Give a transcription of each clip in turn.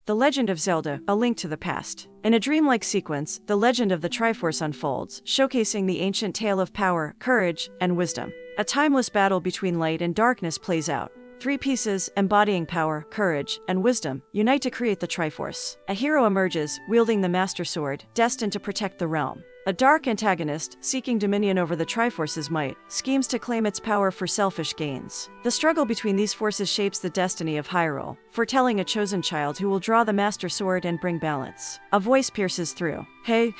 The Legend of Zelda, A Link to the Past. In a dreamlike sequence, the legend of the Triforce unfolds, showcasing the ancient tale of power, courage, and wisdom. A timeless battle between light and darkness plays out. Three pieces, embodying power, courage, and wisdom, unite to create the Triforce. A hero emerges, wielding the Master Sword, destined to protect the realm. A dark antagonist, seeking dominion over the Triforce's might, schemes to claim its power for selfish gains. The struggle between these forces shapes the destiny of Hyrule, foretelling a chosen child who will draw the Master Sword and bring balance. A voice pierces through. Hey,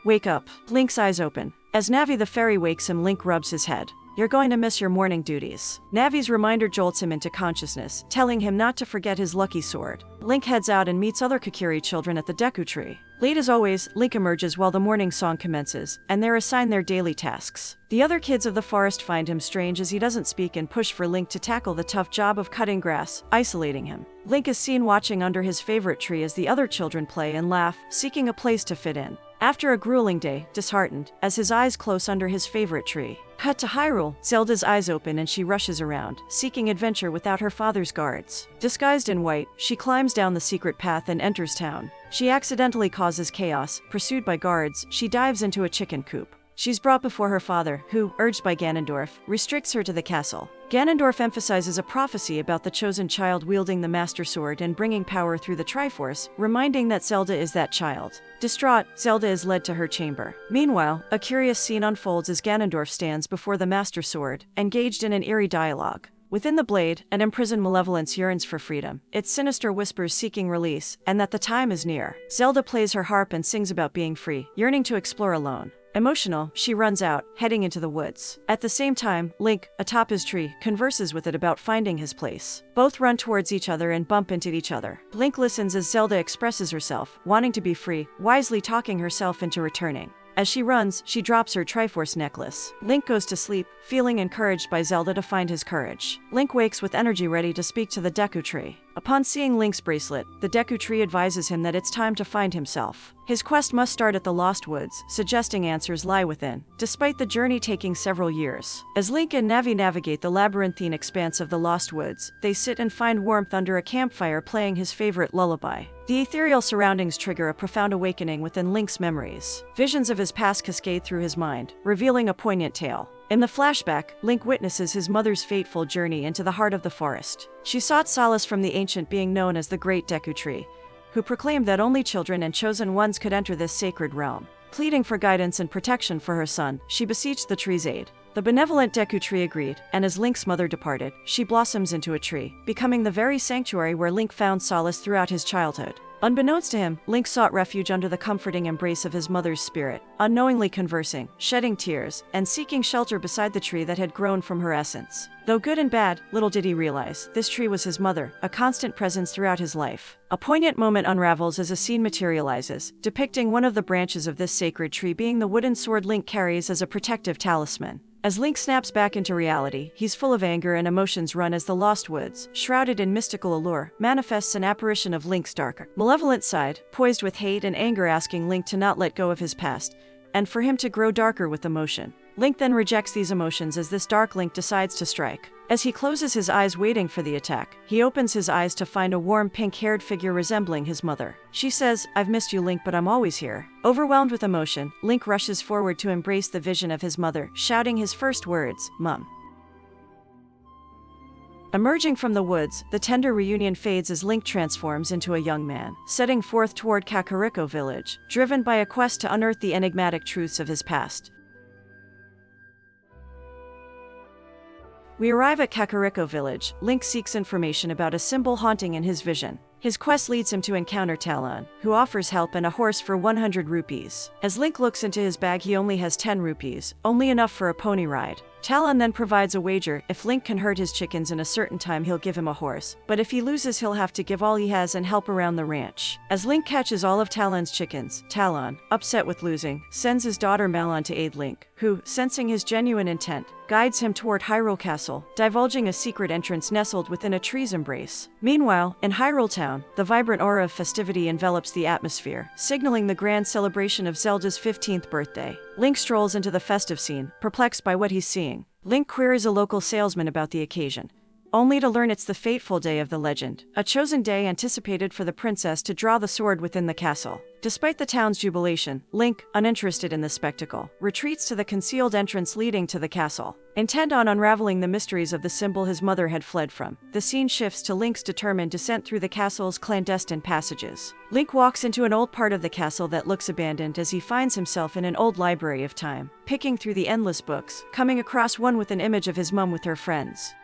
wake up. Link's eyes open. As Navi the fairy wakes him, Link rubs his head. You're going to miss your morning duties. Navi's reminder jolts him into consciousness, telling him not to forget his lucky sword. Link heads out and meets other Kokiri children at the Deku Tree. Late as always, Link emerges while the morning song commences, and they're assigned their daily tasks. The other kids of the forest find him strange as he doesn't speak and push for Link to tackle the tough job of cutting grass, isolating him. Link is seen watching under his favorite tree as the other children play and laugh, seeking a place to fit in. After a grueling day, disheartened, as his eyes close under his favorite tree. Cut to Hyrule. Zelda's eyes open and she rushes around, seeking adventure without her father's guards. Disguised in white, she climbs down the secret path and enters town. She accidentally causes chaos. Pursued by guards, she dives into a chicken coop. She's brought before her father, who, urged by Ganondorf, restricts her to the castle. Ganondorf emphasizes a prophecy about the chosen child wielding the Master Sword and bringing power through the Triforce, reminding that Zelda is that child. Distraught, Zelda is led to her chamber. Meanwhile, a curious scene unfolds as Ganondorf stands before the Master Sword, engaged in an eerie dialogue. Within the blade, an imprisoned malevolence yearns for freedom, its sinister whispers seeking release, and that the time is near. Zelda plays her harp and sings about being free, yearning to explore alone. Emotional, she runs out, heading into the woods. At the same time, Link, atop his tree, converses with it about finding his place. Both run towards each other and bump into each other. Link listens as Zelda expresses herself, wanting to be free, wisely talking herself into returning. As she runs, she drops her Triforce necklace. Link goes to sleep, feeling encouraged by Zelda to find his courage. Link wakes with energy ready to speak to the Deku Tree. Upon seeing Link's bracelet, the Deku Tree advises him that it's time to find himself. His quest must start at the Lost Woods, suggesting answers lie within, despite the journey taking several years. As Link and Navi navigate the labyrinthine expanse of the Lost Woods, they sit and find warmth under a campfire playing his favorite lullaby. The ethereal surroundings trigger a profound awakening within Link's memories. Visions of his past cascade through his mind, revealing a poignant tale. In the flashback, Link witnesses his mother's fateful journey into the heart of the forest. She sought solace from the ancient being known as the Great Deku Tree, who proclaimed that only children and chosen ones could enter this sacred realm. Pleading for guidance and protection for her son, she beseeched the tree's aid. The benevolent Deku Tree agreed, and as Link's mother departed, she blossoms into a tree, becoming the very sanctuary where Link found solace throughout his childhood. Unbeknownst to him, Link sought refuge under the comforting embrace of his mother's spirit, unknowingly conversing, shedding tears, and seeking shelter beside the tree that had grown from her essence. Though good and bad, little did he realize, this tree was his mother, a constant presence throughout his life. A poignant moment unravels as a scene materializes, depicting one of the branches of this sacred tree being the wooden sword Link carries as a protective talisman. As Link snaps back into reality, he's full of anger and emotions run as the Lost Woods, shrouded in mystical allure, manifests an apparition of Link's darker, malevolent side, poised with hate and anger asking Link to not let go of his past, and for him to grow darker with emotion. Link then rejects these emotions as this dark Link decides to strike. As he closes his eyes waiting for the attack, he opens his eyes to find a warm pink-haired figure resembling his mother. She says, "I've missed you, Link, but I'm always here." Overwhelmed with emotion, Link rushes forward to embrace the vision of his mother, shouting his first words, "Mum." Emerging from the woods, the tender reunion fades as Link transforms into a young man, setting forth toward Kakariko Village, driven by a quest to unearth the enigmatic truths of his past. We arrive at Kakariko Village. Link seeks information about a symbol haunting in his vision. His quest leads him to encounter Talon, who offers help and a horse for 100 rupees. As Link looks into his bag, he only has 10 rupees, only enough for a pony ride. Talon then provides a wager. If Link can herd his chickens in a certain time, he'll give him a horse. But if he loses, he'll have to give all he has and help around the ranch. As Link catches all of Talon's chickens, Talon, upset with losing, sends his daughter Malon to aid Link, who, sensing his genuine intent, guides him toward Hyrule Castle, divulging a secret entrance nestled within a tree's embrace. Meanwhile, in Hyrule Town, the vibrant aura of festivity envelops the atmosphere, signaling the grand celebration of Zelda's 15th birthday. Link strolls into the festive scene, perplexed by what he's seeing. Link queries a local salesman about the occasion, only to learn it's the fateful day of the legend, a chosen day anticipated for the princess to draw the sword within the castle. Despite the town's jubilation, Link, uninterested in the spectacle, retreats to the concealed entrance leading to the castle. Intent on unraveling the mysteries of the symbol his mother had fled from, the scene shifts to Link's determined descent through the castle's clandestine passages. Link walks into an old part of the castle that looks abandoned as he finds himself in an old library of time, picking through the endless books, coming across one with an image of his mum with her friends.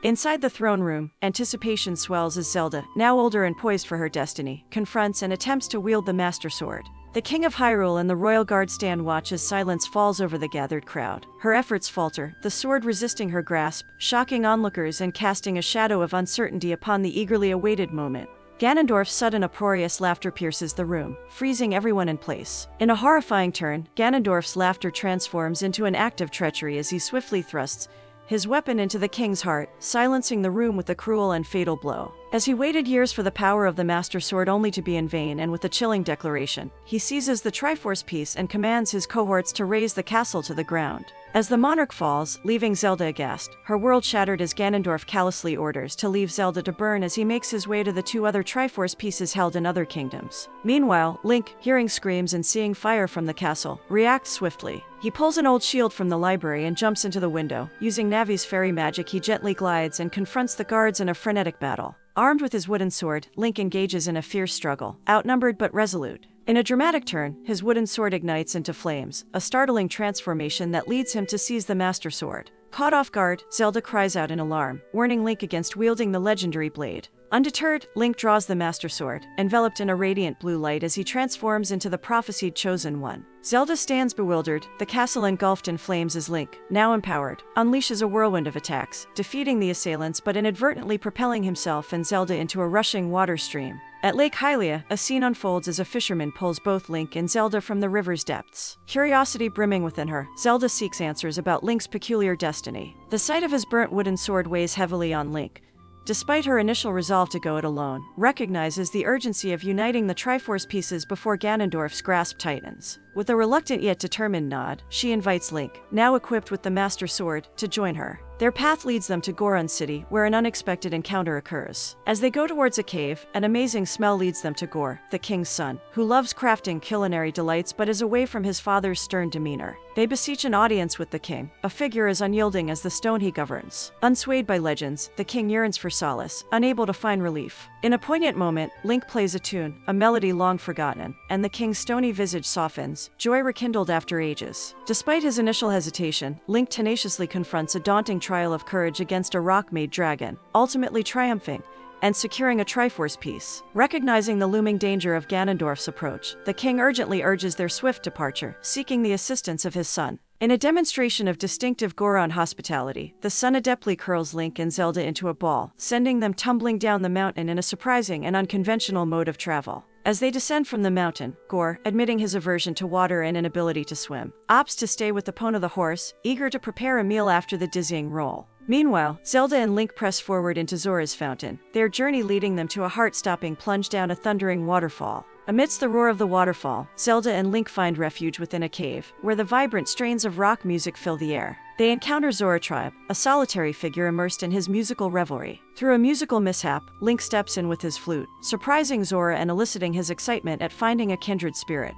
Inside the throne room, anticipation swells as Zelda, now older and poised for her destiny, confronts and attempts to wield the Master Sword. The King of Hyrule and the royal guard stand watch as silence falls over the gathered crowd. Her efforts falter, the sword resisting her grasp, shocking onlookers and casting a shadow of uncertainty upon the eagerly awaited moment. Ganondorf's sudden uproarious laughter pierces the room, freezing everyone in place. In a horrifying turn, Ganondorf's laughter transforms into an act of treachery as he swiftly thrusts his weapon into the king's heart, silencing the room with a cruel and fatal blow. As he waited years for the power of the Master Sword only to be in vain, and with a chilling declaration, he seizes the Triforce piece and commands his cohorts to raze the castle to the ground. As the monarch falls, leaving Zelda aghast, her world shattered as Ganondorf callously orders to leave Zelda to burn as he makes his way to the 2 other Triforce pieces held in other kingdoms. Meanwhile, Link, hearing screams and seeing fire from the castle, reacts swiftly. He pulls an old shield from the library and jumps into the window. Using Navi's fairy magic, he gently glides and confronts the guards in a frenetic battle. Armed with his wooden sword, Link engages in a fierce struggle, outnumbered but resolute. In a dramatic turn, his wooden sword ignites into flames, a startling transformation that leads him to seize the Master Sword. Caught off guard, Zelda cries out in alarm, warning Link against wielding the legendary blade. Undeterred, Link draws the Master Sword, enveloped in a radiant blue light as he transforms into the prophesied Chosen One. Zelda stands bewildered, the castle engulfed in flames as Link, now empowered, unleashes a whirlwind of attacks, defeating the assailants but inadvertently propelling himself and Zelda into a rushing water stream. At Lake Hylia, a scene unfolds as a fisherman pulls both Link and Zelda from the river's depths. Curiosity brimming within her, Zelda seeks answers about Link's peculiar destiny. The sight of his burnt wooden sword weighs heavily on Link. Despite her initial resolve to go it alone, recognizes the urgency of uniting the Triforce pieces before Ganondorf's grasp tightens. With a reluctant yet determined nod, she invites Link, now equipped with the Master Sword, to join her. Their path leads them to Goron City, where an unexpected encounter occurs. As they go towards a cave, an amazing smell leads them to Gor, the king's son, who loves crafting culinary delights but is away from his father's stern demeanor. They beseech an audience with the king, a figure as unyielding as the stone he governs. Unswayed by legends, the king yearns for solace, unable to find relief. In a poignant moment, Link plays a tune, a melody long forgotten, and the king's stony visage softens, joy rekindled after ages. Despite his initial hesitation, Link tenaciously confronts a daunting trial of courage against a rock-made dragon, ultimately triumphing and securing a Triforce piece. Recognizing the looming danger of Ganondorf's approach, the king urgently urges their swift departure, seeking the assistance of his son. In a demonstration of distinctive Goron hospitality, the son adeptly curls Link and Zelda into a ball, sending them tumbling down the mountain in a surprising and unconventional mode of travel. As they descend from the mountain, Gor, admitting his aversion to water and inability to swim, opts to stay with Epona the horse, eager to prepare a meal after the dizzying roll. Meanwhile, Zelda and Link press forward into Zora's fountain, their journey leading them to a heart-stopping plunge down a thundering waterfall. Amidst the roar of the waterfall, Zelda and Link find refuge within a cave, where the vibrant strains of rock music fill the air. They encounter Zoratribe, a solitary figure immersed in his musical revelry. Through a musical mishap, Link steps in with his flute, surprising Zora and eliciting his excitement at finding a kindred spirit.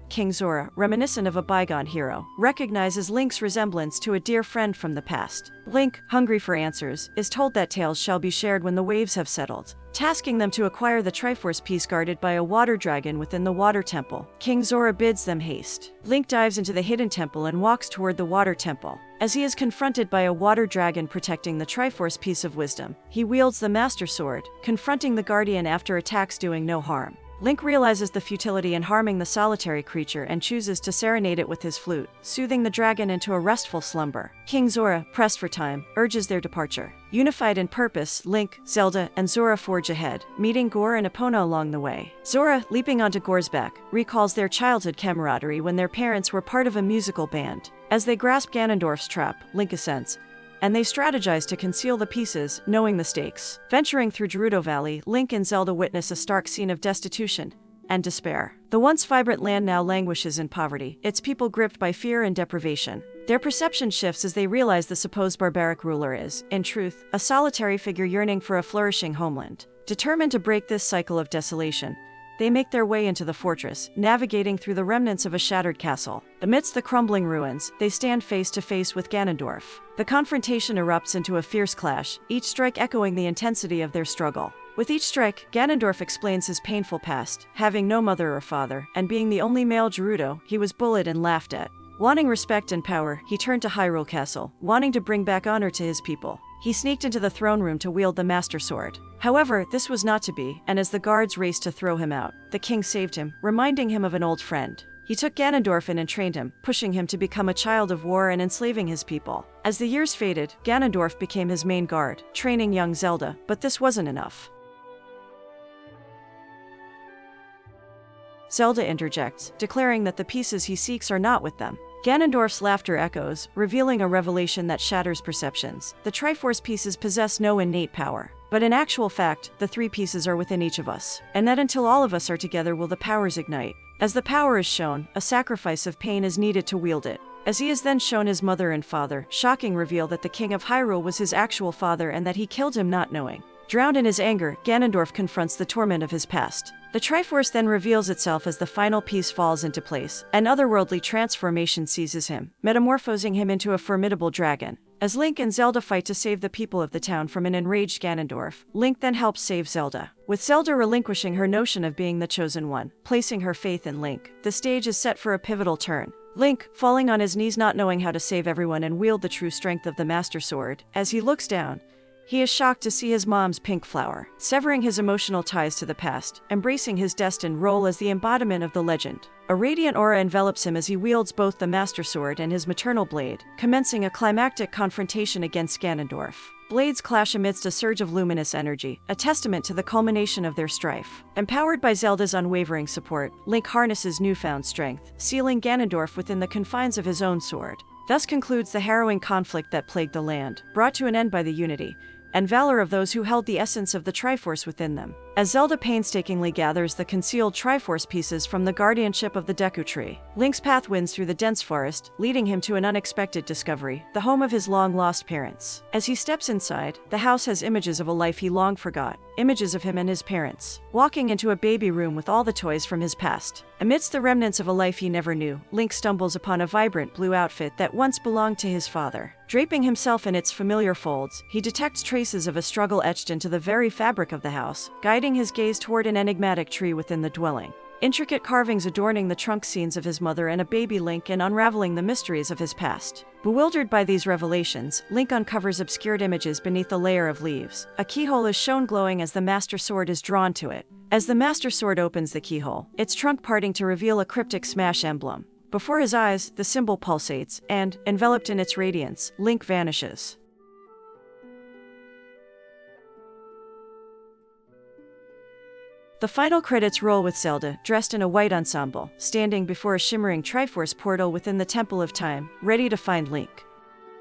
King Zora, reminiscent of a bygone hero, recognizes Link's resemblance to a dear friend from the past. Link, hungry for answers, is told that tales shall be shared when the waves have settled, tasking them to acquire the Triforce piece guarded by a water dragon within the water temple. King Zora bids them haste. Link dives into the hidden temple and walks toward the water temple. As he is confronted by a water dragon protecting the Triforce piece of wisdom, he wields the Master Sword, confronting the guardian after attacks doing no harm. Link realizes the futility in harming the solitary creature and chooses to serenade it with his flute, soothing the dragon into a restful slumber. King Zora, pressed for time, urges their departure. Unified in purpose, Link, Zelda, and Zora forge ahead, meeting Gor and Epona along the way. Zora, leaping onto Gor's back, recalls their childhood camaraderie when their parents were part of a musical band. As they grasp Ganondorf's trap, Link assents, and they strategize to conceal the pieces, knowing the stakes. Venturing through Gerudo Valley, Link and Zelda witness a stark scene of destitution and despair. The once vibrant land now languishes in poverty, its people gripped by fear and deprivation. Their perception shifts as they realize the supposed barbaric ruler is, in truth, a solitary figure yearning for a flourishing homeland. Determined to break this cycle of desolation, they make their way into the fortress, navigating through the remnants of a shattered castle. Amidst the crumbling ruins, they stand face to face with Ganondorf. The confrontation erupts into a fierce clash, each strike echoing the intensity of their struggle. With each strike, Ganondorf explains his painful past, having no mother or father, and being the only male Gerudo, he was bullied and laughed at. Wanting respect and power, he turned to Hyrule Castle, wanting to bring back honor to his people. He sneaked into the throne room to wield the Master Sword. However, this was not to be, and as the guards raced to throw him out, the king saved him, reminding him of an old friend. He took Ganondorf in and trained him, pushing him to become a child of war and enslaving his people. As the years faded, Ganondorf became his main guard, training young Zelda, but this wasn't enough. Zelda interjects, declaring that the pieces he seeks are not with them. Ganondorf's laughter echoes, revealing a revelation that shatters perceptions. The Triforce pieces possess no innate power. But in actual fact, the three pieces are within each of us, and that until all of us are together will the powers ignite. As the power is shown, a sacrifice of pain is needed to wield it. As he is then shown his mother and father, shocking reveal that the King of Hyrule was his actual father and that he killed him not knowing. Drowned in his anger, Ganondorf confronts the torment of his past. The Triforce then reveals itself as the final piece falls into place. An otherworldly transformation seizes him, metamorphosing him into a formidable dragon. As Link and Zelda fight to save the people of the town from an enraged Ganondorf, Link then helps save Zelda. With Zelda relinquishing her notion of being the chosen one, placing her faith in Link, the stage is set for a pivotal turn. Link, falling on his knees not knowing how to save everyone and wield the true strength of the Master Sword, as he looks down, he is shocked to see his mom's pink flower, severing his emotional ties to the past, embracing his destined role as the embodiment of the legend. A radiant aura envelops him as he wields both the Master Sword and his maternal blade, commencing a climactic confrontation against Ganondorf. Blades clash amidst a surge of luminous energy, a testament to the culmination of their strife. Empowered by Zelda's unwavering support, Link harnesses newfound strength, sealing Ganondorf within the confines of his own sword. Thus concludes the harrowing conflict that plagued the land, brought to an end by the unity and valor of those who held the essence of the Triforce within them. As Zelda painstakingly gathers the concealed Triforce pieces from the guardianship of the Deku Tree, Link's path winds through the dense forest, leading him to an unexpected discovery, the home of his long-lost parents. As he steps inside, the house has images of a life he long forgot, images of him and his parents, walking into a baby room with all the toys from his past. Amidst the remnants of a life he never knew, Link stumbles upon a vibrant blue outfit that once belonged to his father. Draping himself in its familiar folds, he detects traces of a struggle etched into the very fabric of the house, guiding his gaze toward an enigmatic tree within the dwelling. Intricate carvings adorning the trunk scenes of his mother and a baby Link and unraveling the mysteries of his past. Bewildered by these revelations, Link uncovers obscured images beneath a layer of leaves. A keyhole is shown glowing as the Master Sword is drawn to it. As the Master Sword opens the keyhole, its trunk parting to reveal a cryptic smash emblem. Before his eyes, the symbol pulsates, and, enveloped in its radiance, Link vanishes. The final credits roll with Zelda, dressed in a white ensemble, standing before a shimmering Triforce portal within the Temple of Time, ready to find Link.